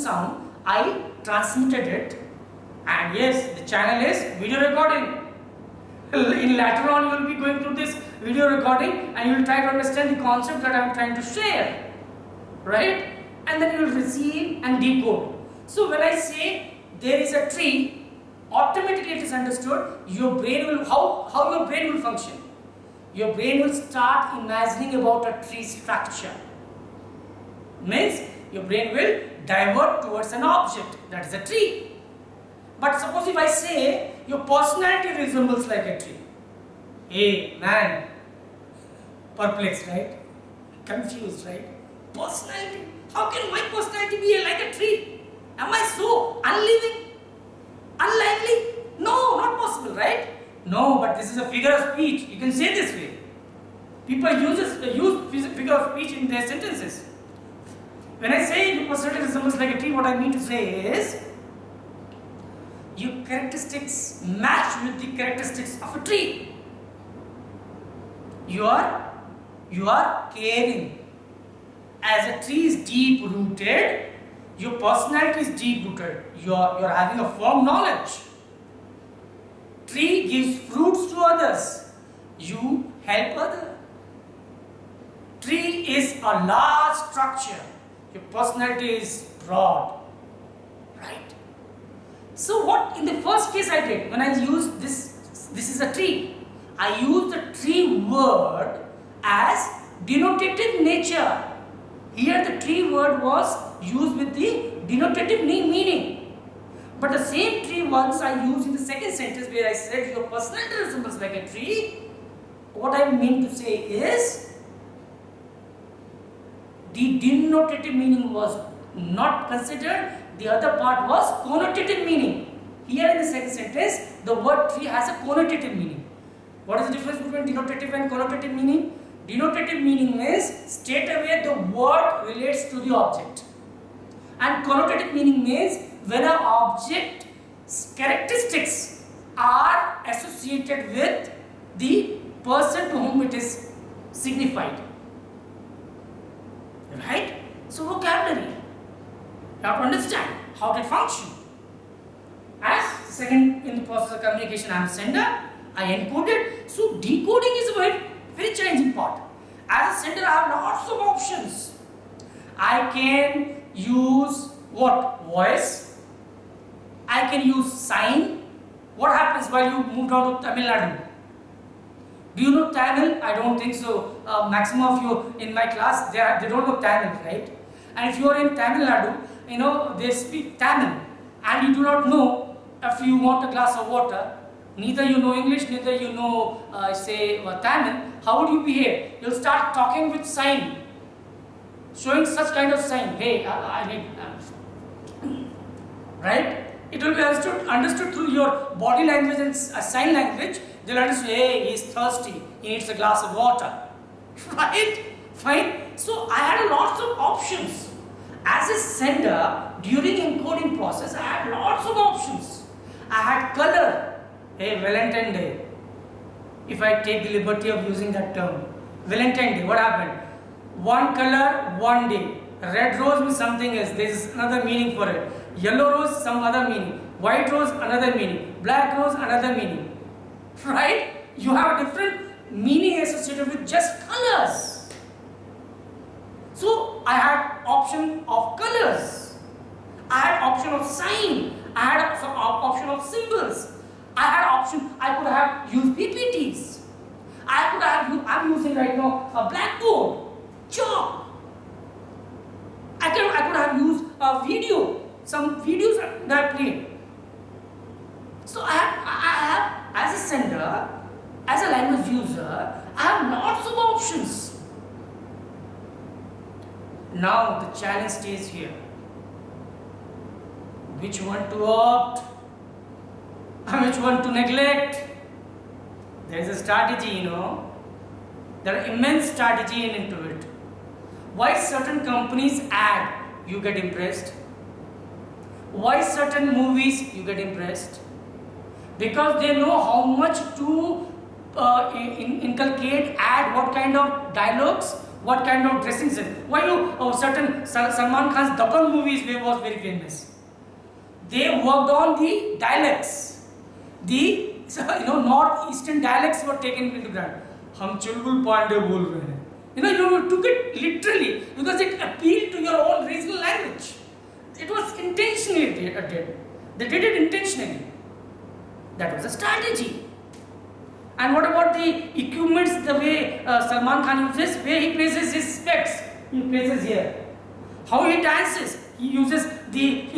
sound, I transmitted it, and yes, the channel is video recording. In later on, you will be going through this video recording and you will try to understand the concept that I am trying to share, right? And then you will receive and decode. So when I say there is a tree, automatically it is understood your brain will, how your brain will function. Your brain will start imagining about a tree structure. Means your brain will divert towards an object, that is a tree. But suppose if I say your personality resembles like a tree. Hey man, perplexed, right? Confused, right? Personality. How can my personality be like a tree? Am I so unliving? Unlikely? No, not possible, right? No, but this is a figure of speech. You can say this way. People use figure of speech in their sentences. When I say your personality resembles like a tree, what I mean to say is your characteristics match with the characteristics of a tree. You are caring. As a tree is deep rooted, your personality is deep rooted. You are having a firm knowledge. Tree gives fruits to others. You help others. Tree is a large structure. Your personality is broad. Right? So what in the first case I did, when I used this is a tree. I used the tree word as denotative nature. Here the tree word was used with the denotative meaning. But the same tree once I used in the second sentence where I said your personality resembles like a tree. What I mean to say is the denotative meaning was not considered, the other part was connotative meaning. Here in the second sentence, the word tree has a connotative meaning. What is the difference between denotative and connotative meaning? Denotative meaning means straight away the word relates to the object. And connotative meaning means when an object's characteristics are associated with the person to whom it is signified. Right? So vocabulary. You have to understand how it functions. As second in the process of communication, I am a sender, I encoded. So decoding is a very challenging part. As a sender, I have lots of options. I can use what? Voice. I can use sign. What happens while you move down to Tamil Nadu? Do you know Tamil? I don't think so. Maximum of you in my class, they don't know Tamil, right? And if you are in Tamil Nadu, they speak Tamil, and you do not know if you want a glass of water, neither you know English, neither you know, Tamil, how would you behave? You'll start talking with sign, showing such kind of sign. Hey, I need, right? It will be understood through your body language and sign language. They'll understand, hey, he's thirsty, he needs a glass of water. Right? Fine. So I had lots of options. As a sender, during encoding process, I had lots of options. I had color. Hey, Valentine Day. If I take the liberty of using that term. Valentine Day, what happened? One color, one day. Red rose means something else. There is another meaning for it. Yellow rose, some other meaning. White rose, another meaning. Black rose, another meaning. Right? You have a different meaning associated with just colors. So I had option of colors. I had option of sign. I had some option of symbols. I had option. I could have used PPTs. I could have. I'm using right now a blackboard, chalk. I could have used a video. Some videos that I played. So I have as a sender, as a language user, I have lots of options. Now the challenge stays here. Which one to opt? Which one to neglect? There is a strategy, There are immense strategy into it. Why certain companies add, you get impressed? Why certain movies, you get impressed? Because they know how much to inculcate, add what kind of dialogues, What kind of dressing sense? Why you certain Salman Khan's Dabangg movies was very famous. They worked on the dialects. The northeastern dialects were taken into ground. Hum Chulbul Pandey bol rahe hain. You took it literally because it appealed to your own regional language. It was intentionally did. They did it intentionally. That was a strategy. And what about the equipments? The way Salman Khan uses, where he places his specs, he places here. How he dances, he uses the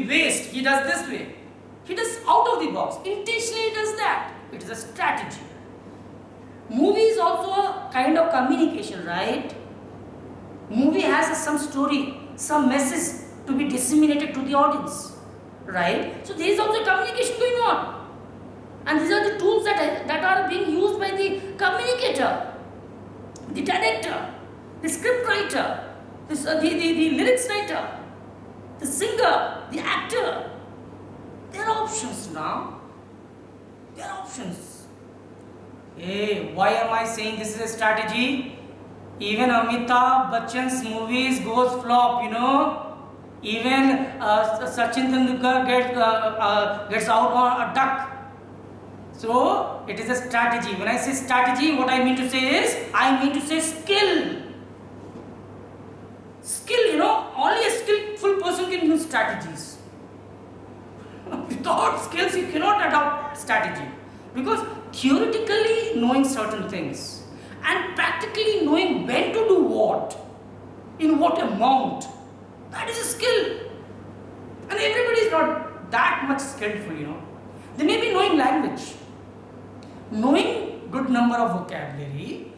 waist. He does this way. He does out of the box. Intentionally he does that. It is a strategy. Movie is also a kind of communication, right? Movie has some story, some message to be disseminated to the audience, right? So there is also communication going on. And these are the tools that are being used by the communicator, the director, the script writer, the lyrics writer, the singer, the actor. There are options now. There are options. Hey, why am I saying this is a strategy? Even Amitabh Bachchan's movies goes flop, Even Sachin Tendulkar gets out on a duck. So, it is a strategy. When I say strategy, what I mean to say is, skill. Skill, only a skillful person can use strategies. Without skills, you cannot adopt strategy. Because theoretically knowing certain things and practically knowing when to do what, in what amount, that is a skill. And everybody is not that much skillful, They may be knowing language, knowing good number of vocabulary,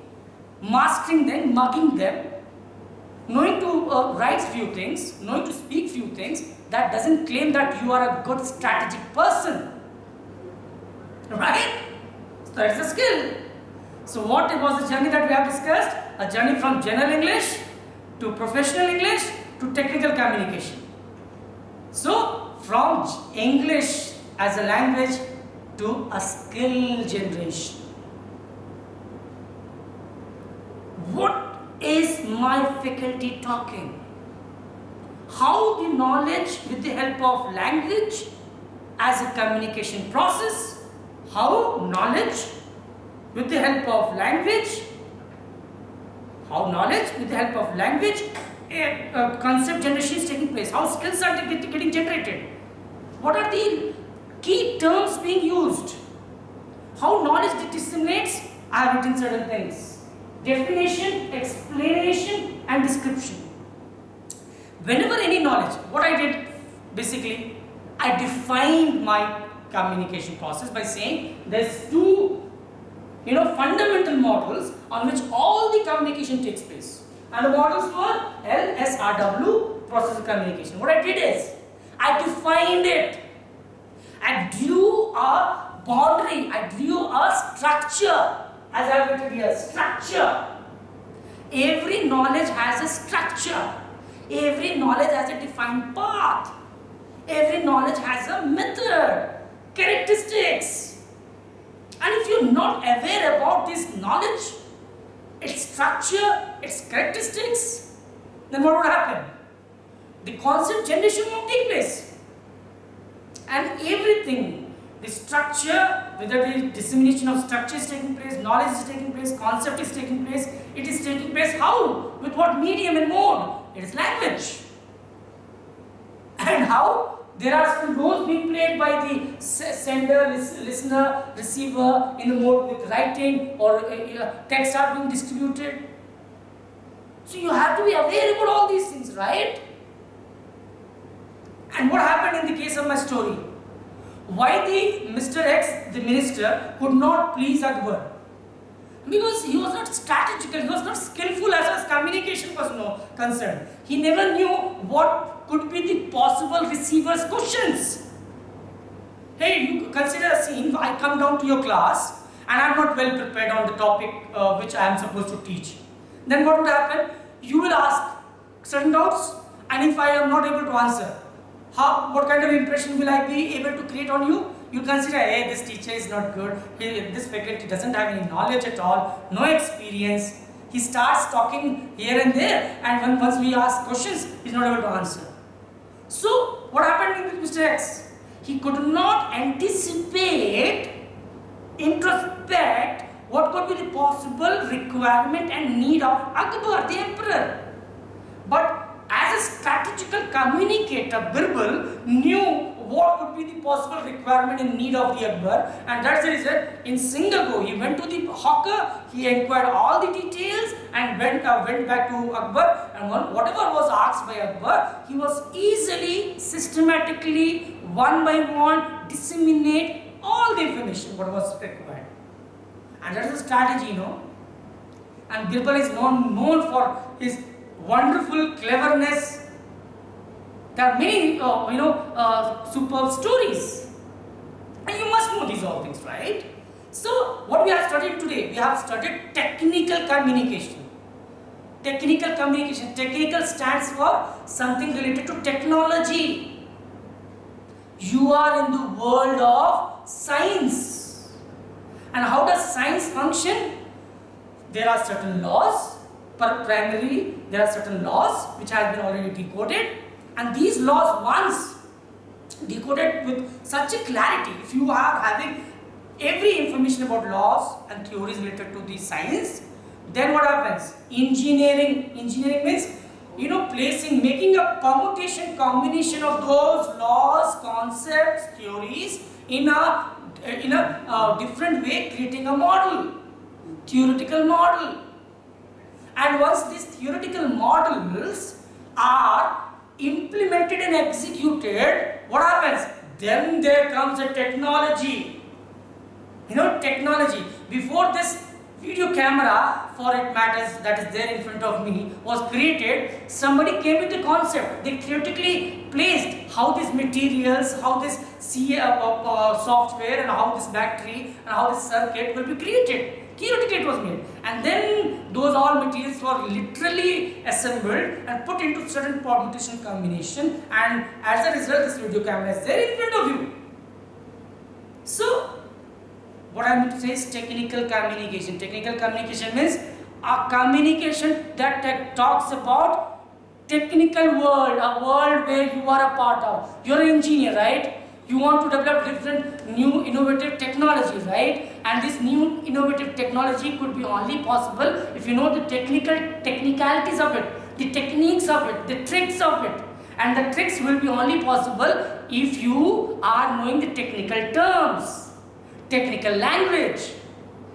mastering them, mugging them, knowing to write few things, knowing to speak few things, that doesn't claim that you are a good strategic person. Right? So that's a skill. So what was the journey that we have discussed? A journey from general English to professional English to technical communication. So from English as a language to a skill generation. What is my faculty talking? How the knowledge with the help of language as a communication process, how knowledge with the help of language, concept generation is taking place, how skills are getting generated, what are the key terms being used, how knowledge disseminates. I have written certain things: definition, explanation and description. Whenever any knowledge, what I did basically, I defined my communication process by saying there's two fundamental models on which all the communication takes place. And the models were LSRW, process of communication. What I did is, I defined it. I drew a boundary, I drew a structure, as I have written here, structure. Every knowledge has a structure. Every knowledge has a defined path. Every knowledge has a method, characteristics. And if you're not aware about this knowledge, its structure, its characteristics, then what would happen? The concept generation won't take place. And everything, the structure, whether the dissemination of structure is taking place, knowledge is taking place, concept is taking place, it is taking place how? With what medium and mode? It is language. And how? There are some roles being played by the sender, listener, receiver in the mode with writing or text are being distributed. So you have to be aware about all these things, right? And what happened in the case of my story? Why the Mr. X, the minister, could not please Akbar? Because he was not strategical, he was not skillful as far as communication was concerned. He never knew what could be the possible receiver's questions. Hey, you consider a scene, I come down to your class and I am not well prepared on the topic which I am supposed to teach. Then what would happen? You will ask certain doubts, and if I am not able to answer, what kind of impression will I be able to create on you? You consider, hey, this teacher is not good, this faculty doesn't have any knowledge at all, no experience. He starts talking here and there, and once we ask questions, he's not able to answer. So, what happened with Mr. X? He could not anticipate, introspect, what could be the possible requirement and need of Akbar, the emperor. But as a strategical communicator, Birbal knew what could be the possible requirement and need of the Akbar, and that's the reason in Singapore he went to the hawker, he inquired all the details and went back to Akbar, and whatever was asked by Akbar, he was easily, systematically, one by one disseminate all the information what was required. And that is a strategy, and Birbal is known for his wonderful cleverness. There are many, superb stories, and you must know these all things, right? So, what we have studied today, we have studied technical communication. Technical communication. Technical stands for something related to technology. You are in the world of science, and how does science function? There are certain laws. Primarily, there are certain laws which have been already decoded. And these laws, once decoded with such a clarity, if you are having every information about laws and theories related to the science, then what happens? Engineering means, making a permutation, combination of those laws, concepts, theories in a different way, creating a model, theoretical model. And once these theoretical models are implemented and executed, what happens? Then there comes a technology. Technology. Before this video camera, for it matters, that is there in front of me, was created, somebody came with the concept. They theoretically placed how these materials, how this software, and how this battery, and how this circuit will be created. Theoretically it was made, and then those all materials were literally assembled and put into certain permutation combination, and as a result this video camera is there in front of you. So what I am going to say is technical communication. Technical communication means a communication that talks about technical world, a world where you are a part of. You are an engineer, right? You want to develop different new innovative technology, right? And this new innovative technology could be only possible if you know the technicalities of it, the techniques of it, the tricks of it. And the tricks will be only possible if you are knowing the technical terms, technical language.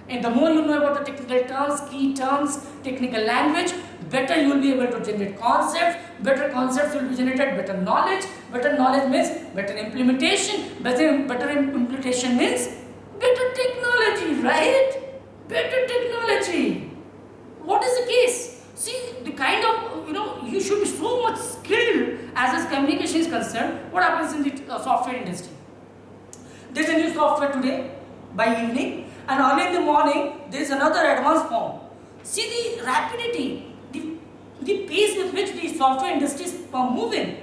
And the more you know about the technical terms, key terms, technical language, better you will be able to generate concepts. Better concepts will be generated, better knowledge. Better knowledge means better implementation. Better implementation means better technology, right? Better technology. What is the case? See, the kind of, you should be so much skilled as communication is concerned. What happens in the software industry? There's a new software today by evening, and early in the morning there is another advanced form. See the rapidity, the pace with which the software industry is moving.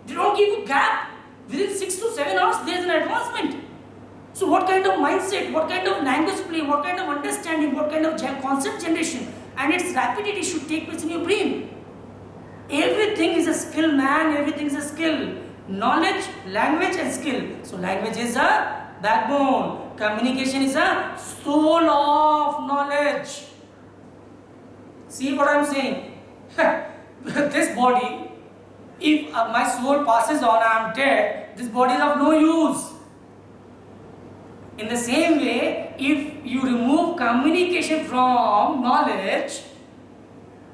They don't give a gap. Within 6 to 7 hours there is an advancement. So what kind of mindset, what kind of language play, what kind of understanding, what kind of concept generation and its rapidity should take place in your brain. Everything is a skill, man. Everything is a skill. Knowledge, language and skill. So language is a backbone. Communication is a soul of knowledge. See what I am saying? This body, if my soul passes on, I am dead, this body is of no use. In the same way, if you remove communication from knowledge,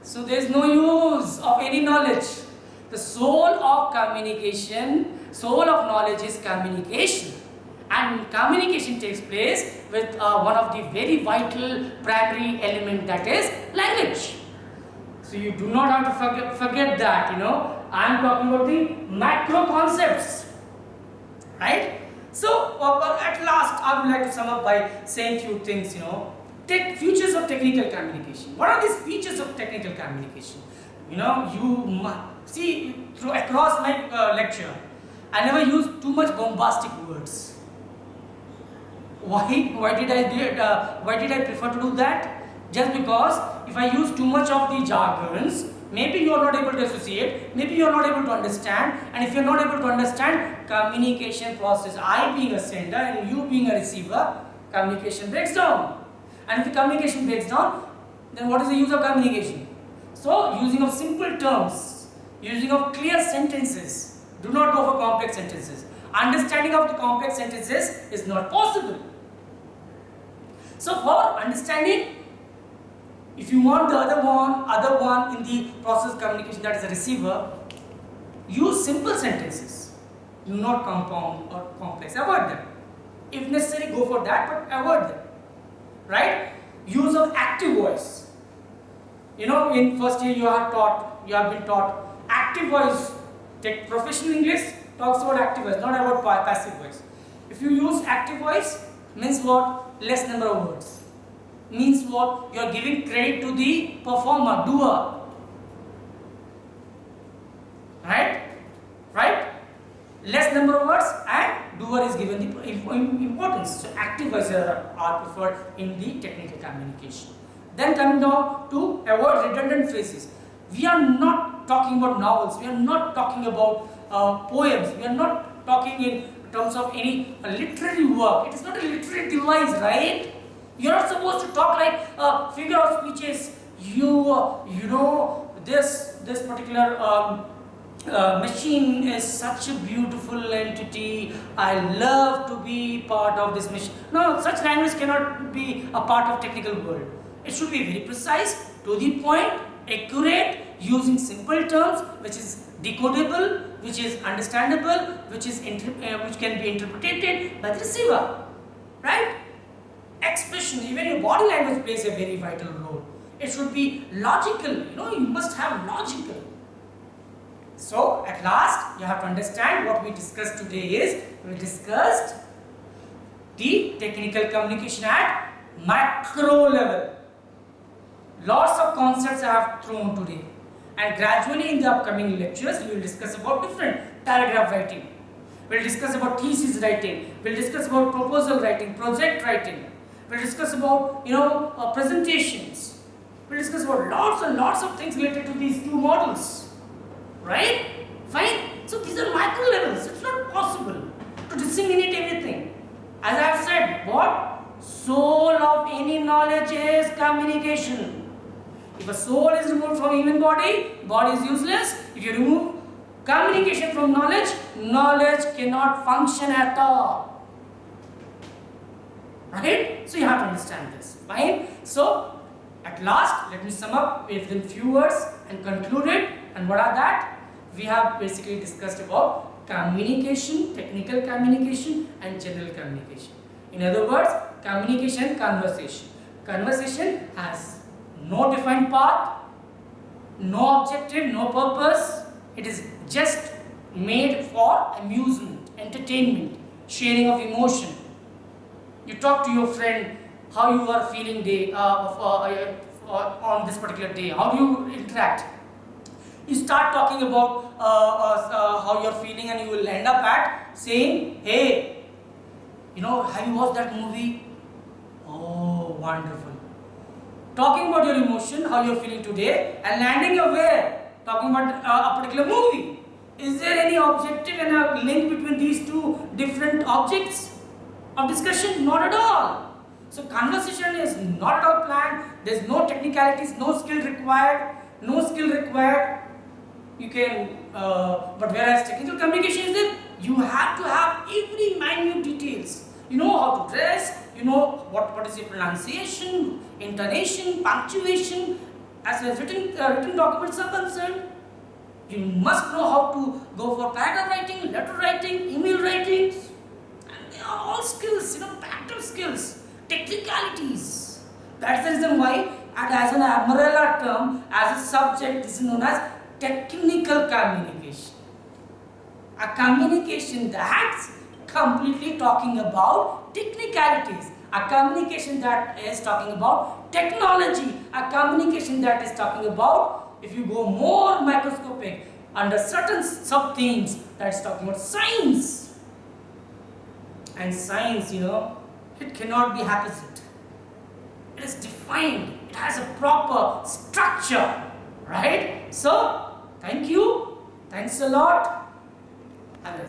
so there is no use of any knowledge. The soul of communication, soul of knowledge is communication. And communication takes place with one of the very vital primary element, that is language. So you do not have to forget that, I am talking about the macro concepts, right? So at last I would like to sum up by saying few things, features of technical communication. What are these features of technical communication? You see across my lecture, I never use too much bombastic words. Why did I prefer to do that? Just because if I use too much of the jargons, maybe you are not able to associate, maybe you are not able to understand, and if you are not able to understand communication process, I being a sender and you being a receiver, communication breaks down. And if the communication breaks down, then what is the use of communication? So, using of simple terms, using of clear sentences, do not go for complex sentences. Understanding of the complex sentences is not possible. So, for understanding, if you want the other one in the process communication, that is a receiver, use simple sentences. Do not compound or complex. Avoid them. If necessary, go for that, but avoid them. Right? Use of active voice. You know, in first year you have been taught active voice. Take professional English, talks about active voice, not about passive voice. If you use active voice, means what? Less number of words. Means what? You are giving credit to the performer, doer. Right? Right? Less number of words and doer is given the importance. So active voices are preferred in the technical communication. Then coming down to avoid redundant phrases. We are not talking about novels. We are not talking about poems. We are not talking in terms of any literary work. It is not a literary device, right? You are not supposed to talk like figure of speeches. You know this particular machine is such a beautiful entity. I love to be part of this machine. No, such language cannot be a part of technical world. It should be very precise, to the point, accurate, using simple terms, which is decodable, which is understandable, which can be interpreted by the receiver, right? Expression, even your body language plays a very vital role. It should be logical. You must have logical. So, at last, you have to understand what we discussed today is, we discussed the technical communication at macro level. Lots of concepts I have thrown today, and gradually in the upcoming lectures, we will discuss about different paragraph writing. We will discuss about thesis writing. We will discuss about proposal writing, project writing. We will discuss about presentations. We will discuss about lots and lots of things related to these two models. Right? Fine. So these are micro levels. It's not possible to disseminate everything. As I have said, what? Soul of any knowledge is communication. If a soul is removed from human body, body is useless. If you remove communication from knowledge, knowledge cannot function at all. Right? So you have to understand this. Fine? So, at last, let me sum up within few words and conclude it. And what are that? We have basically discussed about communication, technical communication and general communication. In other words, communication and conversation. Conversation has no defined path, no objective, no purpose. It is just made for amusement, entertainment, sharing of emotion. You talk to your friend how you are feeling on this particular day. How do you interact? You start talking about how you are feeling, and you will end up at saying, hey, have you watched that movie? Oh, wonderful. Talking about your emotion, how you are feeling today, and landing your where? Talking about a particular movie. Is there any objective and a link between these two different objects of discussion? Not at all. So conversation is not at all planned. There is no technicalities, no skill required, You can, but whereas technical communication is there, you have to have every minute details. You know how to dress, you know what is your pronunciation, intonation, punctuation, as far as written documents are concerned. You must know how to go for paragraph writing, letter writing, email writings, and they are all skills, practical skills, technicalities. That's the reason why, as an umbrella term, as a subject, this is known as technical communication. A communication that's completely talking about technicalities. A communication that is talking about technology. A communication that is talking about, if you go more microscopic, under certain sub-themes, that is talking about science. And science, it cannot be haphazard. is defined. It has a proper structure, right? So, thank you. Thanks a lot. Have a